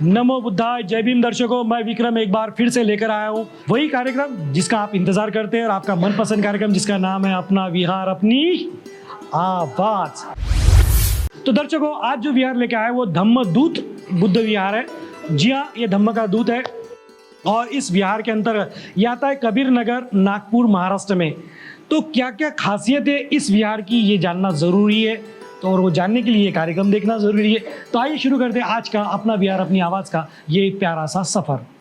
नमो बुद्धाय। जय भीम दर्शकों, मैं विक्रम एक बार फिर से लेकर आया हूँ वही कार्यक्रम जिसका आप इंतजार करते हैं और आपका मनपसंद कार्यक्रम जिसका नाम है अपना विहार अपनी आवाज। तो दर्शकों, आज जो विहार लेके आया है वो धम्मदूत बुद्ध विहार है। जी हाँ, ये धम्म का दूत है और इस विहार के अंतर्गत ये आता है कबीर नगर, नागपुर, महाराष्ट्र में। तो क्या क्या खासियत है इस विहार की ये जानना जरूरी है, तो और वो जानने के लिए ये कार्यक्रम देखना जरूरी है। तो आइए शुरू करते हैं आज का अपना विहार अपनी आवाज का ये प्यारा सा सफर।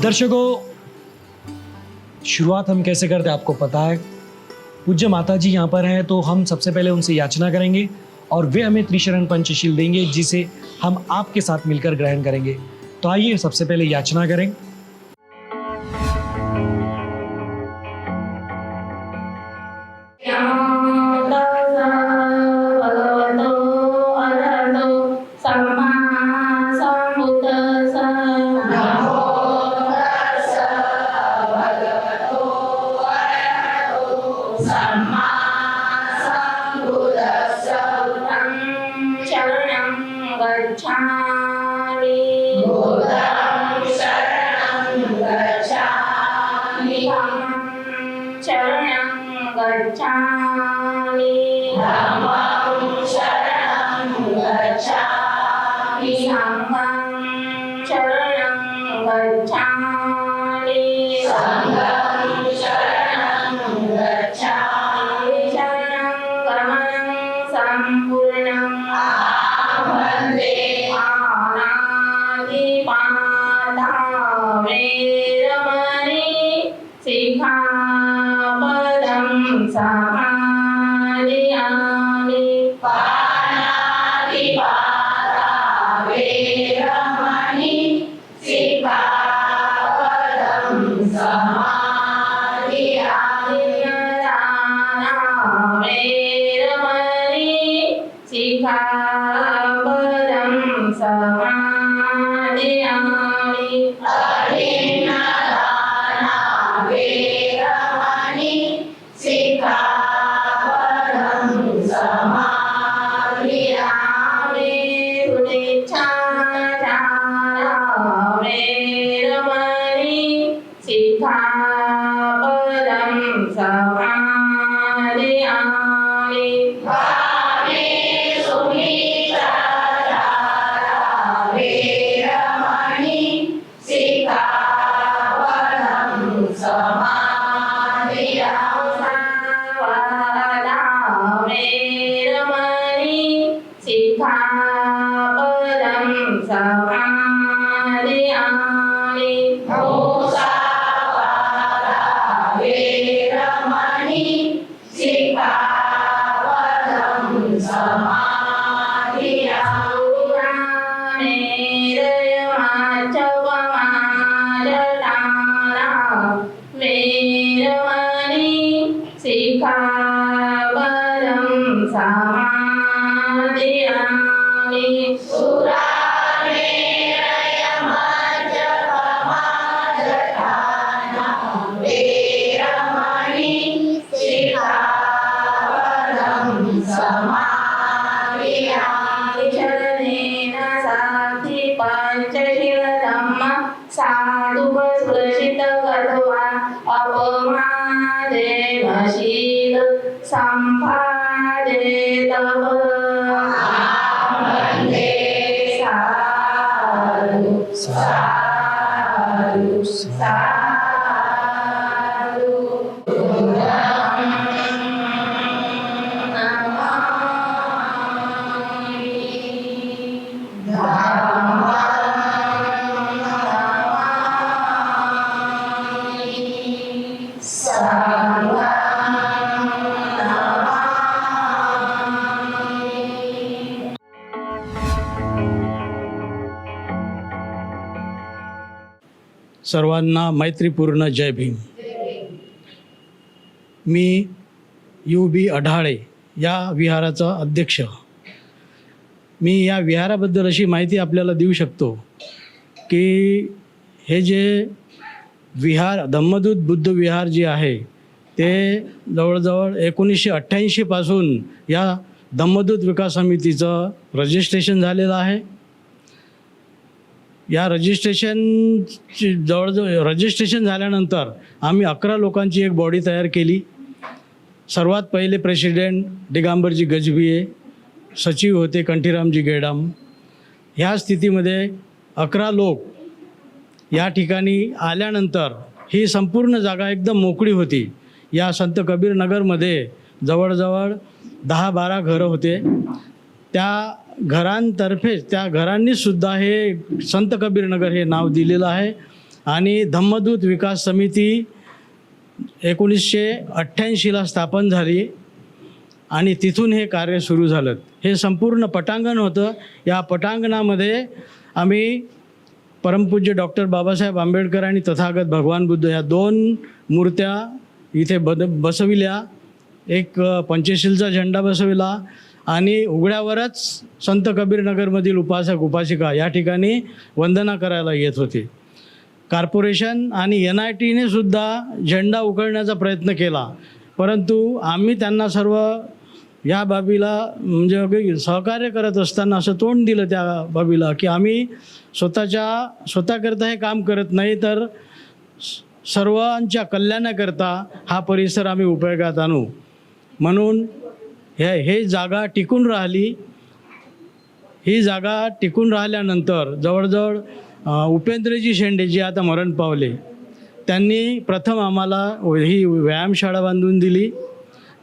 दर्शकों, शुरुआत हम कैसे करते हैं आपको पता है। पूज्य माता जी यहाँ पर हैं तो हम सबसे पहले उनसे याचना करेंगे और वे हमें त्रिशरण पंचशील देंगे जिसे हम आपके साथ मिलकर ग्रहण करेंगे। तो आइए सबसे पहले याचना करें। सर्वांना मैत्रीपूर्ण जय भीम। मी UB अढाळे या विहाराचा अध्यक्ष. मी या विहाराबद्दल अशी माहिती आपल्याला देऊ शकतो की हे जे विहार धम्मदूत बुद्ध विहार जे आहे ते जवळजवळ 1988 पासून या धम्मदूत विकास समितीचं रजिस्ट्रेशन झालेलं आहे. या रजिस्ट्रेशन झाल्यानंतर आम्ही 11 लोकांची एक बॉडी तयार केली. सर्वात पहिले प्रेसिडेंट दिगंबरजी गजभिये, सचिव होते कंठीरामजी गेडाम. ह्या स्थितीमध्ये 11 लोक या ठिकाणी आल्यानंतर ही संपूर्ण जागा एकदम मोकळी होती. या संत कबीर नगरमध्ये जवळजवळ 10-12 घरं होते. त्या त्या घरांनीसुद्धा हे संत कबीर नगर हे नाव दिलेलं आहे. आणि धम्मदूत विकास समिती 1988ला स्थापन झाली आणि तिथून हे कार्य सुरू झालं. हे संपूर्ण पटांगण होतं. या पटांगणामध्ये आम्ही परमपूज्य डॉक्टर बाबासाहेब आंबेडकर आणि तथागत भगवान बुद्ध या 2 मूर्त्या इथे बसविल्या. एक पंचशीलचा झेंडा बसविला आणि उघड्यावरच संत कबीरनगरमधील उपासक उपासिका या ठिकाणी वंदना करायला येत होते. कॉर्पोरेशन आणि NITने सुद्धा झेंडा उघडण्याचा प्रयत्न केला, परंतु आम्ही त्यांना सर्व या बाबीला म्हणजे सहकार्य करत असताना असं तोंड दिलं त्या बाबीला की आम्ही स्वतःकरता हे काम करत नाही, तर सर्वांच्या कल्याणाकरता हा परिसर आम्ही उपयोगात आणू. म्हणून हे जागा टिकून राहिली. ही जागा टिकून राहिल्यानंतर जवळजवळ उपेंद्रजी शेंडे जे आता मरण पावले, त्यांनी प्रथम आम्हाला ही व्यायामशाळा बांधून दिली.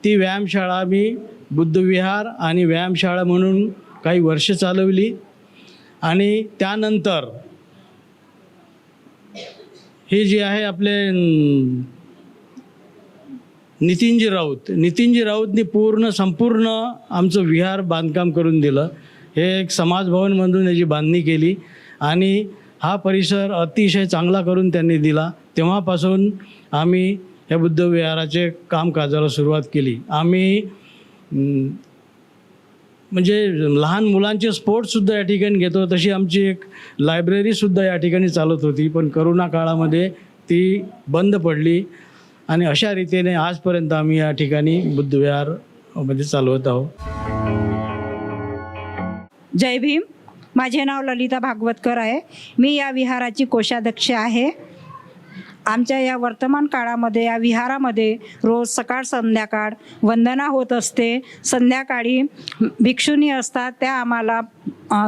ती व्यायामशाळा मी बुद्धविहार आणि व्यायामशाळा म्हणून काही वर्ष चालवली. आणि त्यानंतर हे जे आहे आपले नितीनजी राऊतनी संपूर्ण आमचं विहार बांधकाम करून दिलं. हे एक समाजभवनमधून याची बांधणी केली आणि हा परिसर अतिशय चांगला करून त्यांनी दिला. तेव्हापासून आम्ही या बुद्ध विहाराचे कामकाजाला सुरुवात केली. आम्ही म्हणजे लहान मुलांचे स्पोर्ट्ससुद्धा या ठिकाणी घेतो. तशी आमची एक लायब्ररीसुद्धा या ठिकाणी चालत होती, पण करोना काळामध्ये ती बंद पडली. आणि अशा रीतीने आजपर्यंत आम्ही या ठिकाणी बुद्धविहार मध्ये चालवत आहोत. जय भीम. माझे नाव ललिता भागवतकर आहे. मी या विहाराची कोषाध्यक्ष आहे. आमच्या या वर्तमान काळामध्ये या विहारामध्ये रोज सकाळ संध्याकाळ वंदना होत असते. संध्याकाळी भिक्षुणी असतात, त्या आम्हाला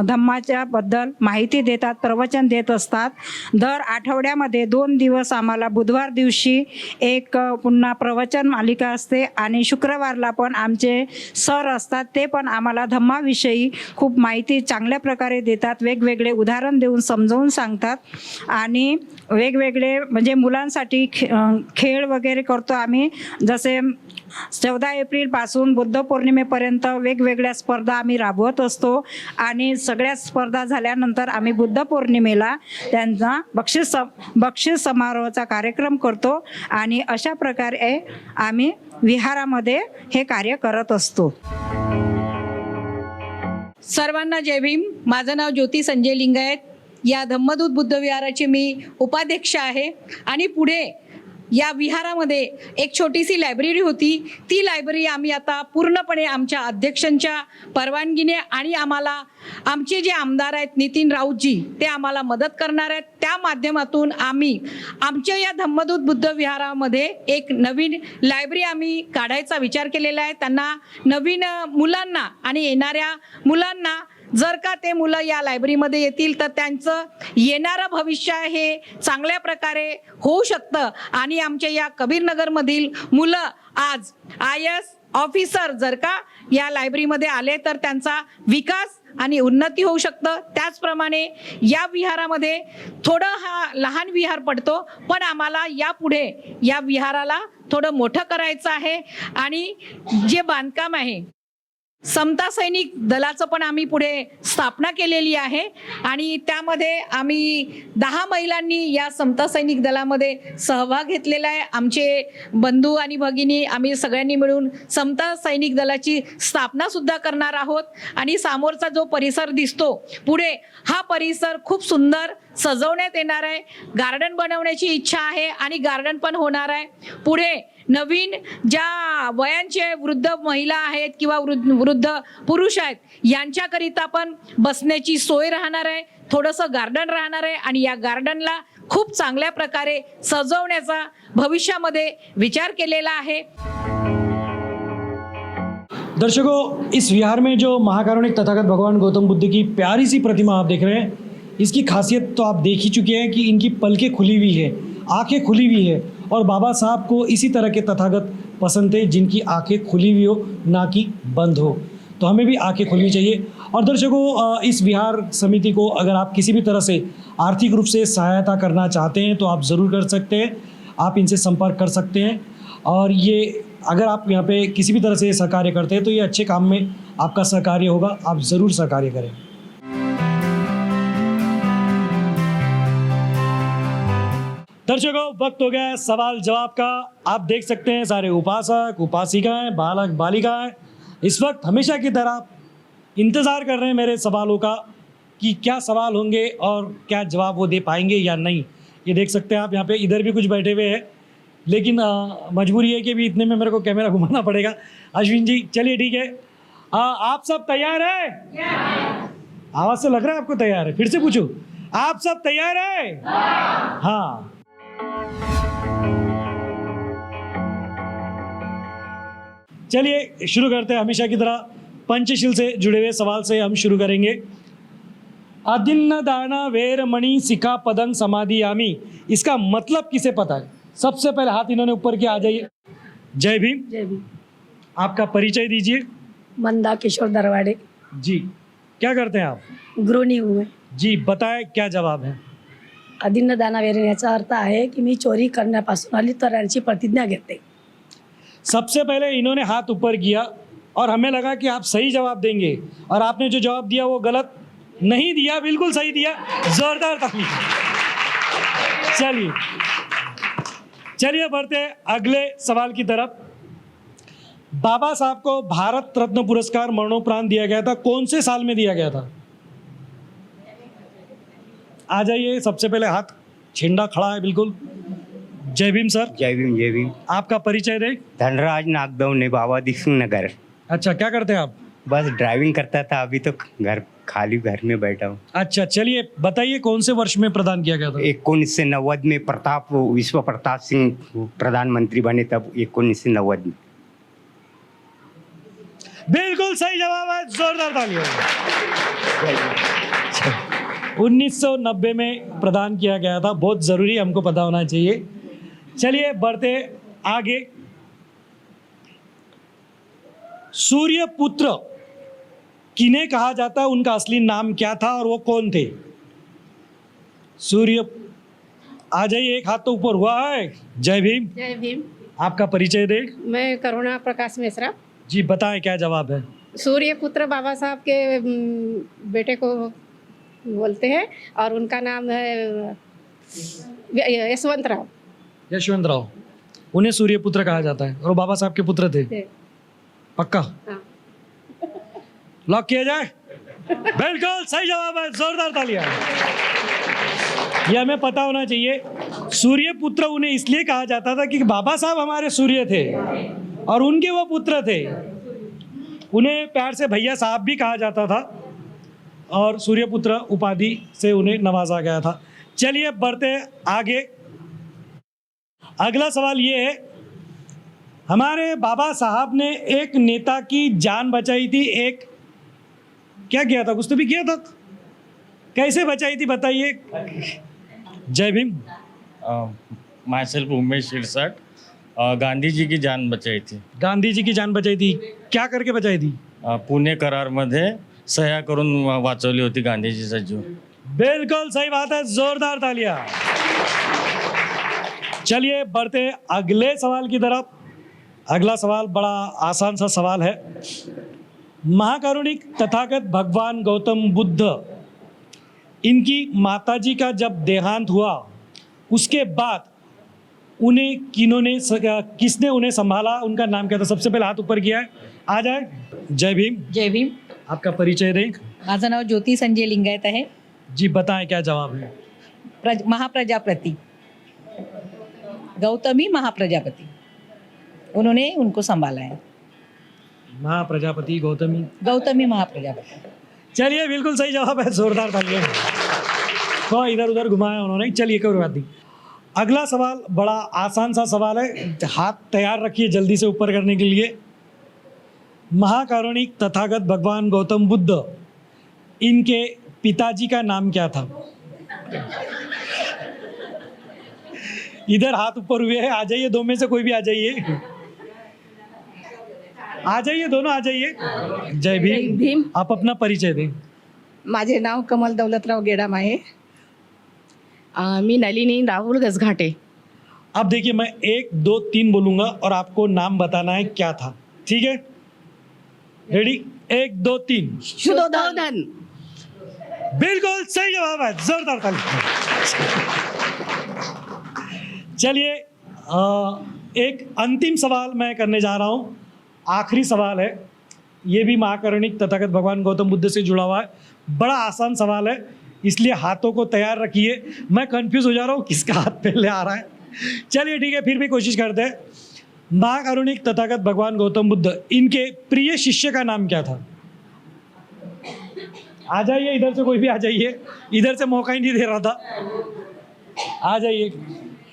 धम्माच्या बद्दल माहिती देतात, प्रवचन देत असतात. दर आठवड्यामध्ये 2 दिवस आम्हाला बुधवार दिवशी एक पुन्हा प्रवचन मालिका असते आणि शुक्रवारला पण आमचे सर असतात, ते पण आम्हाला धम्माविषयी खूप माहिती चांगल्या प्रकारे देतात. वेगवेगळे उदाहरण देऊन समजावून सांगतात आणि वेगवेगळे म्हणजे मुलांसाठी खेळ वगैरे करतो आम्ही. जसे 14 एप्रिलपासून बुद्ध पौर्णिमेपर्यंत वेगवेगळ्या स्पर्धा आम्ही राबवत असतो आणि सगळ्या स्पर्धा झाल्यानंतर आम्ही बुद्ध पौर्णिमेला त्यांचा बक्षीस समारोहाचा कार्यक्रम करतो आणि अशा प्रकारे आम्ही विहारामध्ये हे कार्य करत असतो. सर्वांना जय भीम. माझं नाव ज्योती संजय लिंगायत. या धम्मदूत बुद्ध विहाराचे मी उपाध्यक्ष आहे आणि पुढे या विहारामध्ये एक छोटीशी लायब्ररी होती. ती लायब्ररी आम्ही आता पूर्णपणे आमच्या अध्यक्षांच्या परवानगीने आणि आमचे जे आमदार आहेत नितीन राऊतजी, ते आम्हाला मदत करणार आहेत. त्या माध्यमातून आम्ही आमच्या या धम्मदूत बुद्ध विहारामध्ये एक नवीन लायब्ररी आम्ही काढायचा विचार केलेला आहे. त्यांना नवीन मुलांना आणि येणाऱ्या मुलांना जर का ते मुलं या लायब्ररीमध्ये येतील तर त्यांचं येणारं भविष्य हे चांगल्या प्रकारे होऊ शकतं आणि आमच्या या कबीरनगरमधील मुलं आज IAS ऑफिसर जर का या लायब्ररीमध्ये आले तर त्यांचा विकास आणि उन्नती होऊ शकतं. त्याचप्रमाणे या विहारामध्ये थोडं हा लहान विहार पडतो, पण आम्हाला यापुढे या विहाराला थोडं मोठं करायचं आहे आणि जे बांधकाम आहे समता सैनिक दलाचं पण आम्ही पुढे स्थापना केलेली आहे आणि त्यामध्ये आम्ही 10 महिलांनी या समता सैनिक दलामध्ये सहभाग घेतलेला आहे. आमचे बंधू आणि भगिनी आम्ही सगळ्यांनी मिळून समता सैनिक दलाची स्थापना सुद्धा करणार आहोत आणि समोरचा जो परिसर दिसतो पुढे, हा परिसर खूप सुंदर सजवण्यात येणार आहे. गार्डन बनवण्याची इच्छा आहे आणि गार्डन पण होणार आहे. पुढे नवीन ज्या वयांचे वृद्ध महिला आहेत किंवा वृद्ध पुरुष आहेत यांच्याकरिता पण बसण्याची सोय राहणार आहे. थोडंसं गार्डन राहणार आहे आणि या गार्डनला खूप चांगल्या प्रकारे सजवण्याचा भविष्यामध्ये विचार केलेला आहे. दर्शकों, इस विहार में जो महाकारुणिक तथागत भगवान गौतम बुद्ध की प्यारी सी प्रतिमा आप देख रहे हैं, इसकी खासियत तो आप देख ही चुके हैं कि इनकी पलकें खुली हुई है, आंखें खुली हुई है और बाबा साहब को इसी तरह के तथागत पसंद थे जिनकी आंखें खुली हुई हो, ना कि बंद हो. तो हमें भी आंखें खुलनी चाहिए. और दर्शकों, इस विहार समिति को अगर आप किसी भी तरह से आर्थिक रूप से सहायता करना चाहते हैं तो आप ज़रूर कर सकते हैं. आप इनसे संपर्क कर सकते हैं और ये अगर आप यहाँ पे किसी भी तरह से सहकार्य करते हैं तो ये अच्छे काम में आपका सहकार्य होगा. आप ज़रूर सहकार्य करें. दर्शकों, वक्त हो गया है सवाल जवाब का. आप देख सकते हैं सारे उपासक, उपासिकाएं, बालक, बालिकाएं इस वक्त हमेशा की तरह इंतज़ार कर रहे हैं मेरे सवालों का कि क्या सवाल होंगे और क्या जवाब वो दे पाएंगे या नहीं. ये देख सकते हैं आप यहाँ पे, इधर भी कुछ बैठे हुए हैं, लेकिन मजबूरी है कि भी इतने में मेरे को कैमरा घुमाना पड़ेगा. अश्विन जी, चलिए ठीक है. आप सब तैयार हैं? आवाज़ से लग रहा है आपको तैयार है. फिर से पूछूं, आप सब तैयार हैं? हाँ. चलिए शुरू करते हैं. हमेशा की तरह पंचशील से जुड़े हुए सवाल से हम शुरू करेंगे. अदिन्न दाना वेर मणि सिखा पदंग समाधियामी, इसका मतलब किसे पता है? सबसे पहले हाथ इन्होंने ऊपर किया. आ जाइए. जय भीम. जय भीम. आपका परिचय दीजिए. मंदा किशोर दरवाड़े. जी, क्या करते हैं आप? गृहिणी हूँ मैं. जी, बताएं क्या जवाब है. अदिन्न दाना वेर याचा अर्थ आहे की मी चोरी करण्यापासून अलिप्त राहण्याची प्रतिज्ञा घेते. सबसे पहले इन्होंने हाथ ऊपर किया और हमें लगा कि आप सही जवाब देंगे और आपने जो जवाब दिया वो गलत नहीं दिया, बिल्कुल सही दिया. जोरदार ताली. चलिए बढ़ते हैं अगले सवाल की तरफ. बाबा साहब को भारत रत्न पुरस्कार मरणोपरांत दिया गया था, कौन से साल में दिया गया था? आ जाइए. सबसे पहले हाथ झंडा खड़ा है बिल्कुल. जय भीम सर. जय भीम. जय भीम. आपका परिचय दें. धनराज नागदौने, बाबा दिसिंग नगर. अच्छा, क्या करते हैं आप? बस ड्राइविंग करता था, अभी तो घर में बैठा हूँ. अच्छा, चलिए बताइए कौन से वर्ष में प्रदान किया गया था? 1990 में विश्व प्रताप सिंह प्रधानमंत्री बने, तब 1990 में. बिल्कुल सही जवाब है. जोरदार तालियां. 1990 में प्रदान किया गया था. बहुत ज़रूरी, हमको पता होना चाहिए. चलिए बढ़ते आगे. सूर्यपुत्र किन्हें कहा जाता है, उनका असली नाम क्या था और वो कौन थे? सूर्य, आ जाइए. एक हाथ तो ऊपर हुआ है. जय भीम. जय भीम. आपका परिचय दे. मैं करुणा प्रकाश मिश्रा. जी, बताएं क्या जवाब है. सूर्यपुत्र बाबा साहब के बेटे को बोलते हैं और उनका नाम है यशवंतराव. यशवंतराव. उन्हें सूर्यपुत्र कहा जाता है और वो बाबा साहब के पुत्र थे. पक्का? हाँ. लॉक किया जाए. बिल्कुल सही जवाब है. जोरदार तालियां. ये हमें पता होना चाहिए. सूर्यपुत्र उन्हें इसलिए कहा जाता था कि बाबा साहब हमारे सूर्य थे और उनके वो पुत्र थे. उन्हें प्यार से भैया साहब भी कहा जाता था और सूर्यपुत्र उपाधि से उन्हें नवाजा गया था. चलिए बढ़ते आगे. अगला सवाल ये है, हमारे बाबा साहब ने एक नेता की जान बचाई थी. एक क्या किया था? कुछ तो भी किया था. कैसे बचाई थी बताइए. जय भीम. Myself Umesh Shirsat. गांधी जी की जान बचाई थी. गांधी जी की जान बचाई थी. क्या करके बचाई थी? पुणे करारमध्ये सह्या करून वाचवली होती गांधीजीचा जीव. बिल्कुल सही बात है. जोरदार तालियां. चलिए बढ़ते अगले सवाल की तरफ. अगला सवाल बड़ा आसान सा सवाल है. महाकारुणिक तथागत भगवान गौतम बुद्ध, इनकी माताजी का जब देहांत हुआ उसके बाद उन्हें किसने उन्हें संभाला, उनका नाम क्या था? सबसे पहले हाथ ऊपर किया है, आ जाए। जय भीम। जय भीम. आपका परिचय दें। माझं नाव ज्योती संजय लिंगायत आहे. जी बताएं क्या जवाब है। महाप्रजापति, गौतमी महाप्रजापति, उन्होंने उनको संभाला है. महाप्रजापति गौतमी महाप्रजापति. चलिए बिल्कुल सही जवाब है, जोरदार तालियां। तो इधर उधर घुमाया उन्होंने। चलिए कोई बात नहीं। अगला सवाल बड़ा आसान सा सवाल है, हाथ तैयार रखिए जल्दी से ऊपर करने के लिए। महाकारुणिक तथागत भगवान गौतम बुद्ध, इनके पिताजी का नाम क्या था? इधर हाथ ऊपर हुए हैं, आ जाइए, दो में से कोई भी आ जाइए, आ जाइए, दोनों आ जाइए। जय भीम। भीम. आप अपना परिचय दें। माझे नाव कमल दौलतराव गेडाम आहे. मी नलिनी राहुल गसघाटे. अब देखिए, मैं 1 2 3 बोलूंगा और आपको नाम बताना है क्या था, ठीक है? रेडी? 1 2 3। शुद्धोधन. बिल्कुल सही जवाब है, जोरदार ताली। चलिए एक अंतिम सवाल मैं करने जा रहा हूँ, आखिरी सवाल है। ये भी महाकारुणिक तथागत भगवान गौतम बुद्ध से जुड़ा हुआ है। बड़ा आसान सवाल है, इसलिए हाथों को तैयार रखिए। मैं कंफ्यूज हो जा रहा हूँ किसका हाथ पहले आ रहा है। चलिए ठीक है, फिर भी कोशिश करते हैं। महाकारुणिक तथागत भगवान गौतम बुद्ध, इनके प्रिय शिष्य का नाम क्या था? आ जाइए, इधर से कोई भी आ जाइए, इधर से मौका ही नहीं दे रहा था, आ जाइए।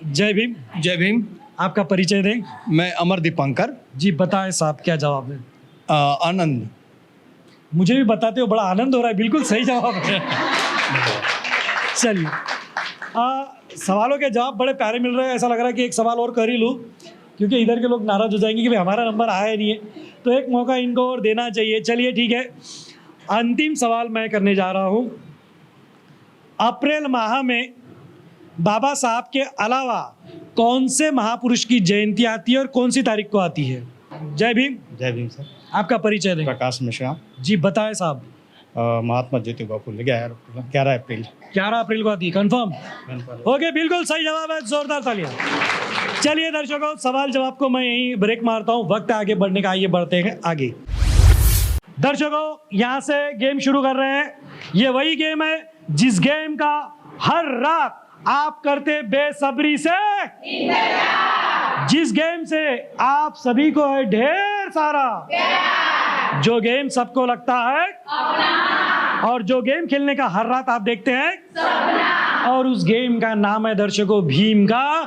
जय भीम। जय भीम। आपका परिचय दें। मैं अमर दीपांकर। जी बताएं साहब, क्या जवाब है? आनंद। मुझे भी बताते हो, बड़ा आनंद हो रहा है, बिल्कुल सही जवाब है। चलिए सवालों के जवाब बड़े प्यारे मिल रहे हैं। ऐसा लग रहा है कि एक सवाल और कर ही लूँ, क्योंकि इधर के लोग नाराज हो जाएंगे कि भाई हमारा नंबर आया नहीं है, तो एक मौका इनको और देना चाहिए। चलिए ठीक है, अंतिम सवाल मैं करने जा रहा हूँ। अप्रैल माह में बाबा साहब के अलावा कौन से महापुरुष की जयंती आती है और कौन सी तारीख को आती है? जय भीम। जय भीम सर। आपका परिचय दें। प्रकाश मिश्रा। जी बताएं साहब। महात्मा ज्योतिबा फुले 11 अप्रैल। 11 अप्रैल को आती है, कंफर्म? ओके, बिल्कुल सही जवाब है, जोरदार तालियां। चलिए दर्शकों, सवाल जवाब को मैं यहीं ब्रेक मारता हूँ, वक्त आगे बढ़ने का। आइए बढ़ते हैं आगे। दर्शकों, यहाँ से गेम शुरू कर रहे हैं। ये वही गेम है जिस गेम का हर रात आप करते बेसब्री से, जिस गेम से आप सभी को है ढेर सारा, जो गेम सबको लगता है और जो गेम खेलने का हर रात आप देखते हैं, और उस गेम का नाम है दर्शकों भीम का।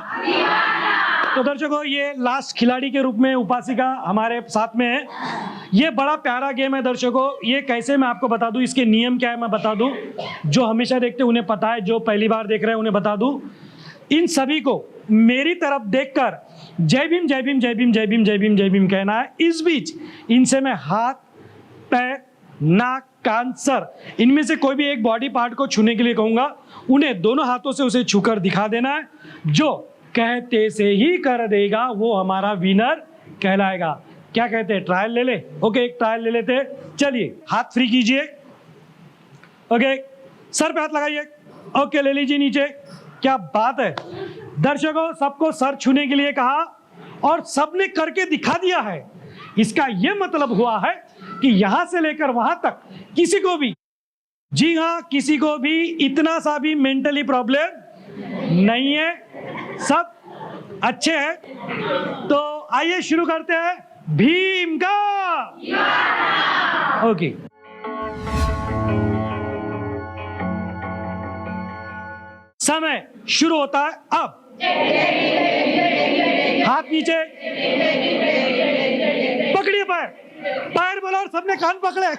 तो दर्शकों, ये लास्ट खिलाड़ी के रूप में उपासिका हमारे साथ में है। ये बड़ा प्यारा गेम है दर्शकों। ये कैसे, मैं आपको बता दूं, इसके नियम क्या है मैं बता दूं। जो हमेशा देखते हैं उन्हें पता है, जो पहली बार देख रहे हैं उन्हें बता दूं। इन सभी को मेरी तरफ देखकर जय भीम जय भीम जय भीम जय भीम जय भीम जय भीम कहना है। इस बीच इनसे मैं हाथ, पैर, नाक, कान, सर, इनमें से कोई भी एक बॉडी पार्ट को छूने के लिए कहूंगा। उन्हें दोनों हाथों से उसे छूकर दिखा देना है। जो कहते से ही कर देगा वो हमारा विनर कहलाएगा। क्या कहते हैं, ट्रायल ले ले? ओके, एक ट्रायल ले लेते हैं। चलिए, हाथ फ्री कीजिए। ओके, सर पे हाथ लगाइए। ओके, ले लीजिए नीचे। क्या बात है दर्शकों, सबको सर छूने के लिए कहा और सबने करके दिखा दिया है। इसका यह मतलब हुआ है कि यहां से लेकर वहां तक किसी को भी, जी हाँ, किसी को भी इतना सा भी मेंटली प्रॉब्लम नहीं है, सब अच्छे हैं। तो आइए शुरू करते हैं भीम का। ओके, समय शुरू होता है अब। हाथ नीचे, पकड़िए पैर, पैर बोला और सबने कान पकड़े।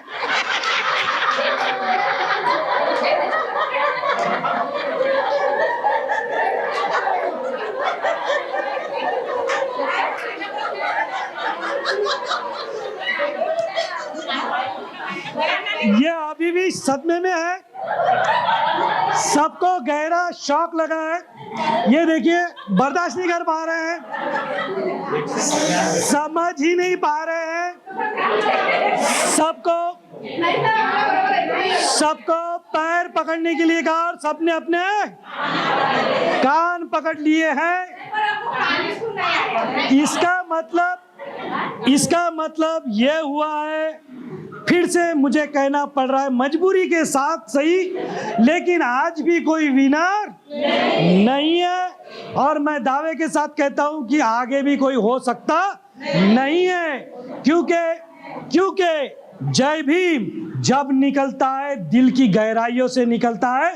ये अभी भी सदमे में है, सबको गहरा शॉक लगा है। ये देखिए, बर्दाश्त नहीं कर पा रहे हैं, समझ ही नहीं पा रहे हैं सबको पैर पकड़ने के लिए कहा और सबने अपने कान पकड़ लिए हैं। इसका मतलब ये हुआ है, फिर से मुझे कहना पड़ रहा है मजबूरी के साथ सही, लेकिन आज भी कोई विनर नहीं है और मैं दावे के साथ कहता हूं कि आगे भी कोई हो सकता नहीं है, क्योंकि जय भीम जब निकलता है दिल की गहराइयों से निकलता है,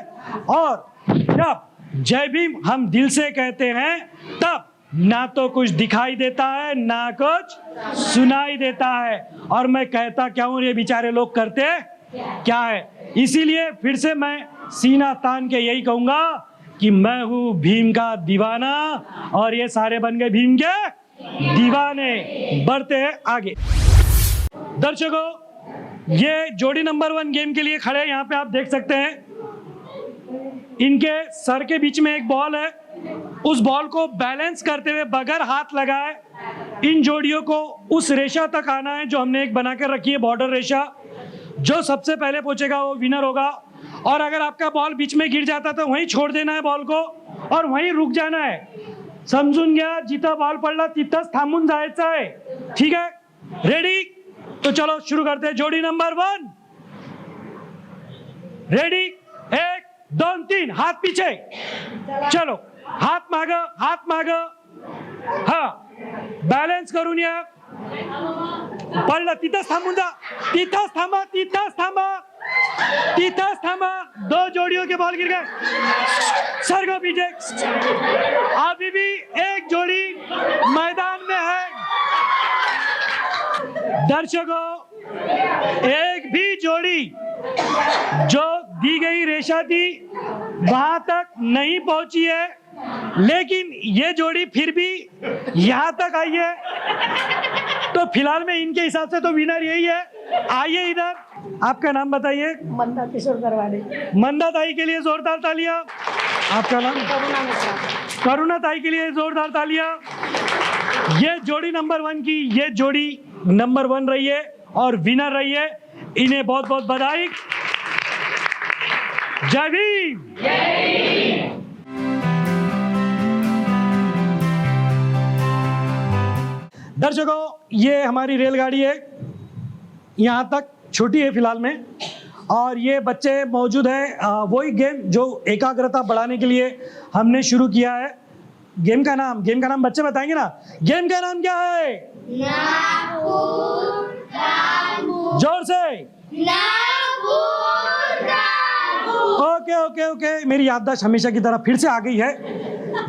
और जब जय भीम हम दिल से कहते हैं तब ना तो कुछ दिखाई देता है ना कुछ सुनाई देता है। और मैं कहता क्या हूँ, ये बेचारे लोग करते क्या है। इसीलिए फिर से मैं सीना तान के यही कहूंगा कि मैं हूँ भीम का दीवाना और ये सारे बन गए भीम के दीवाने। बढ़ते हैं आगे। दर्शकों, ये जोड़ी नंबर 1 गेम के लिए खड़े, यहाँ पे आप देख सकते हैं इनके सर के बीच में एक बॉल है। उस बॉल को बैलेंस करते हुए बगैर हाथ लगाए इन जोड़ियों को उस रेशा तक आना है जो हमने एक बना कर रखी है, बॉर्डर रेशा। जो सबसे पहले पहुंचेगा वो विनर होगा। और अगर आपका बॉल बीच में गिर जाता तो वहीं छोड़ देना है बॉल को और वहीं रुक जाना है। समजून घ्या, जिथं बॉल पडला तिथंच थांबून जायचं आहे। ठीक है, रेडी? तो चलो शुरू करते हैं। जोड़ी नंबर 1 रेडी, 1 2 3, हाथ पीछे, चलो हात माग, हा बॅलन्स करून या। पडलं तिथंच थांबून जा, तिथंच थांबा। 2 जोड़ियों के बॉल गिर गए, सर को पीछे। अभी भी एक जोड़ी मैदान में है। दर्शकों, एक भी जोड़ी जो दी गई रेशा थी वहां तक नहीं पहुंची है, लेकिन ये जोड़ी फिर भी यहां तक आई है। तो फिलहाल में इनके हिसाब से तो विनर यही है। आइए इधर, आपका नाम बताइए। मंदा किशोर दरवाड़े। मंदा ताई के लिए जोरदार तालियां। आपका नाम? करुणा ताई के लिए जोरदार तालियां। ये जोड़ी नंबर 1 की ये जोड़ी नंबर 1 रही है और विनर रही है। इन्हें बहुत बहुत बधाई। जय भीम। दर्शकों, ये हमारी रेलगाड़ी है, यहाँ तक छोटी है फिलहाल में, और ये बच्चे मौजूद हैं। वही गेम जो एकाग्रता बढ़ाने के लिए हमने शुरू किया है। गेम का नाम बच्चे बताएंगे ना। गेम का नाम क्या है? जोर से। ओके, मेरी याददाश्त हमेशा की तरह फिर से आ गई है।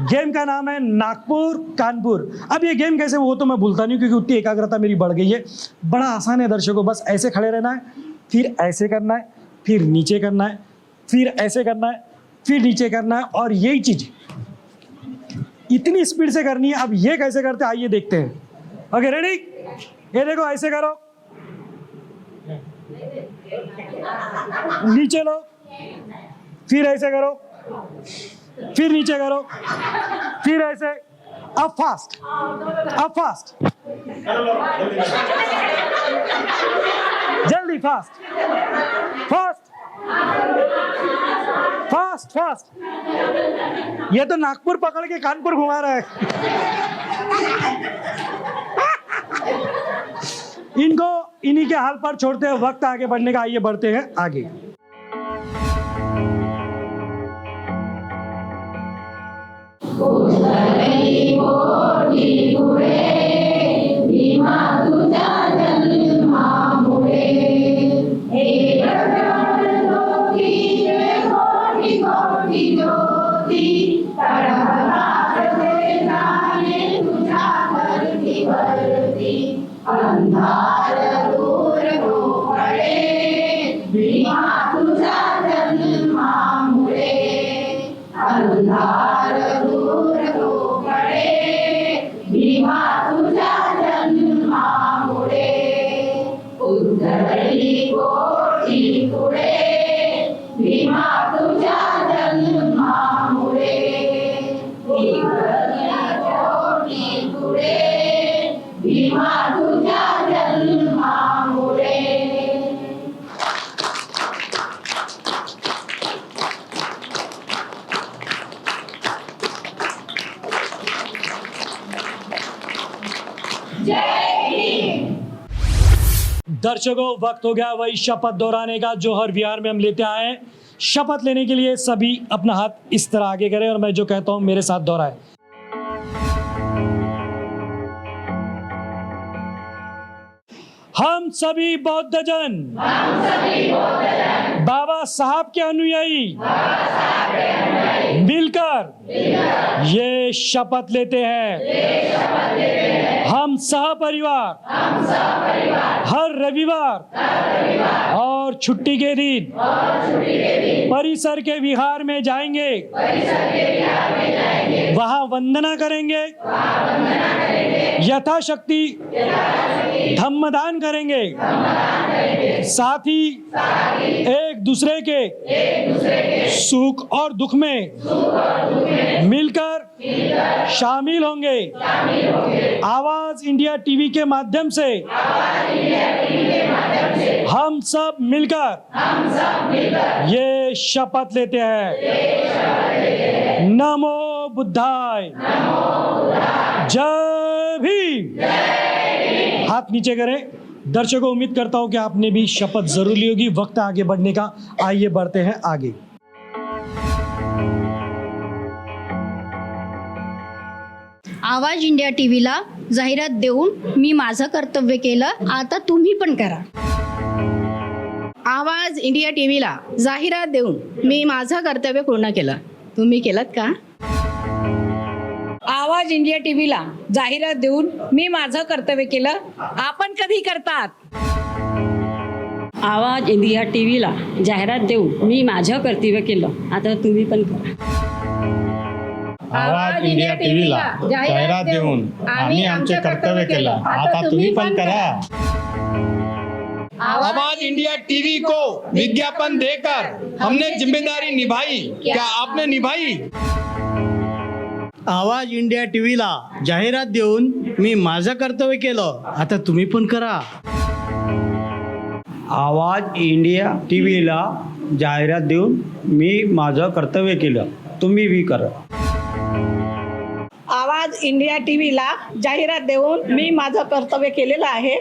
गेम का नाम है नागपुर कानपुर। अब ये गेम कैसे, वो तो मैं भूलता नहीं क्योंकि उतनी एकाग्रता मेरी बढ़ गई है। बड़ा आसान है दर्शकों, बस ऐसे खड़े रहना है, फिर ऐसे करना है, फिर नीचे करना है, फिर ऐसे करना है, फिर नीचे करना है, और यही चीज इतनी स्पीड से करनी है। अब ये कैसे करते हैं आइए देखते हैं। Okay ready? ये देखो, ऐसे करो, नीचे लो, फिर ऐसे करो, फिर नीचे करो, फिर ऐसे। अब फास्ट, जल्दी, फास्ट। ये तो नागपुर पकड़ के कानपुर घुमा रहा है। इनको इन्हीं के हाल पर छोड़ते हैं, वक्त आगे बढ़ने का। आइए बढ़ते हैं आगे। दर्शकों, वक्त हो गया वही शपथ दोहराने का जो हर विहार में हम लेते आए हैं। शपथ लेने के लिए सभी अपना हाथ इस तरह आगे करें और मैं जो कहता हूं मेरे साथ दोहराएं। हम सभी बौद्ध जन बाबा साहब के अनुयायी मिलकर ये शपथ लेते हैं, हम सह परिवार हर रविवार और छुट्टी के दिन परिसर के विहार में जाएंगे, वहां वंदना करेंगे, यथाशक्ति धम्मदान करेंगे, साथ ही एक दूसरे के सुख और दुख में मिलकर शामिल होंगे। आवाज इंडिया टीवी के माध्यम से हम सब मिलकर ये शपथ लेते हैं। नमो बुद्धाय, जय भीम। हाथ नीचे करें। दर्शकों, उम्मीद करता हूं कि आपने भी शपथ जरूर ली होगी। वक्त आगे बढ़ने का, आइए बढ़ते हैं आगे। आवाज इंडिया टीव्हीला जाहिरात देऊन मी माझं कर्तव्य केलं, आता तुम्ही पण करा। आवाज इंडिया टीव्हीला जाहिरात देऊन मी माझं कर्तव्य पूर्ण केलं, तुम्ही केलं का? आवाज इंडिया टीव्हीला जाहिरात देऊन मी माझं कर्तव्य केलं, आपण कधी करतात? आवाज इंडिया टीव्हीला जाहिरात देऊन मी माझं कर्तव्य केलं, आता तुम्ही पण करा। आवाज इंडिया टीव्हीला जाहिरात देऊन आम्ही आमचे कर्तव्य केलं, आता तुम्ही पण करा। आवाज इंडिया टीवी को विज्ञापन देकर हमने जिम्मेदारी निभाई, क्या आपने निभाई? आवाज इंडिया टीव्हीला जाहिरात देऊन मी माझं कर्तव्य केलं, आता तुम्ही पण करा। आवाज इंडिया टीव्हीला जाहिरात देऊन मी माझं कर्तव्य केलं, तुम्ही बी करा। आवाज इंडिया टीव्हीला जाहिरात देऊन मी माझं कर्तव्य केलेलं आहे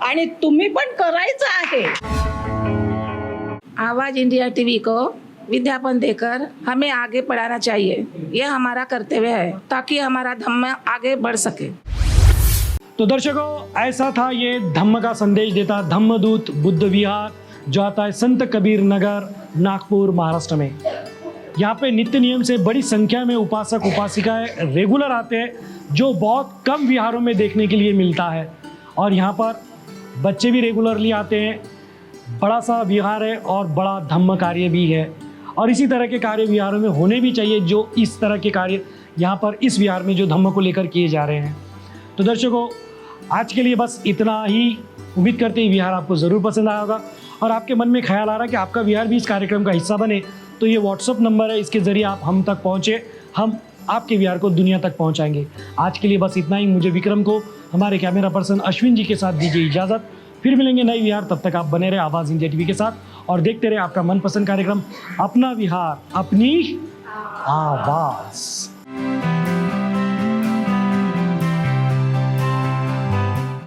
आणि तुम्ही पण करायचं आहे। आवाज इंडिया टीवी को विज्ञापन देकर हमें आगे बढ़ाना चाहिए, यह हमारा कर्तव्य है ताकि हमारा धम्म आगे बढ़ सके। तो दर्शकों, ऐसा था ये धम्म का संदेश देता धम्मदूत बुद्ध विहार, जो आता है संत कबीर नगर, नागपुर, महाराष्ट्र में। यहाँ पे नित्य नियम से बड़ी संख्या में उपासक उपासिकाएं रेगुलर आते हैं, जो बहुत कम विहारों में देखने के लिए मिलता है। और यहाँ पर बच्चे भी रेगुलरली आते हैं। बड़ा सा विहार है और बड़ा धम्म कार्य भी है, और इसी तरह के कार्य विहारों में होने भी चाहिए, जो इस तरह के कार्य यहाँ पर इस विहार में जो धम्म को लेकर किए जा रहे हैं। तो दर्शकों, आज के लिए बस इतना ही। उम्मीद करते हैं विहार आपको ज़रूर पसंद आया होगा, और आपके मन में ख्याल आ रहा है कि आपका विहार भी इस कार्यक्रम का हिस्सा बने, तो ये व्हाट्सअप नंबर है, इसके ज़रिए आप हम तक पहुँचे, हम आपके विहार को दुनिया तक पहुँचाएंगे। आज के लिए बस इतना ही। मुझे विक्रम को हमारे कैमरा पर्सन अश्विन जी के साथ दीजिए इजाज़त। फिर मिलेंगे नई विहार, तब तक आप बने रहे आवाज़ इंडिया टीवी के साथ और देखते रहे आपका मनपसंद कार्यक्रम अपना विहार अपनी आवाज़।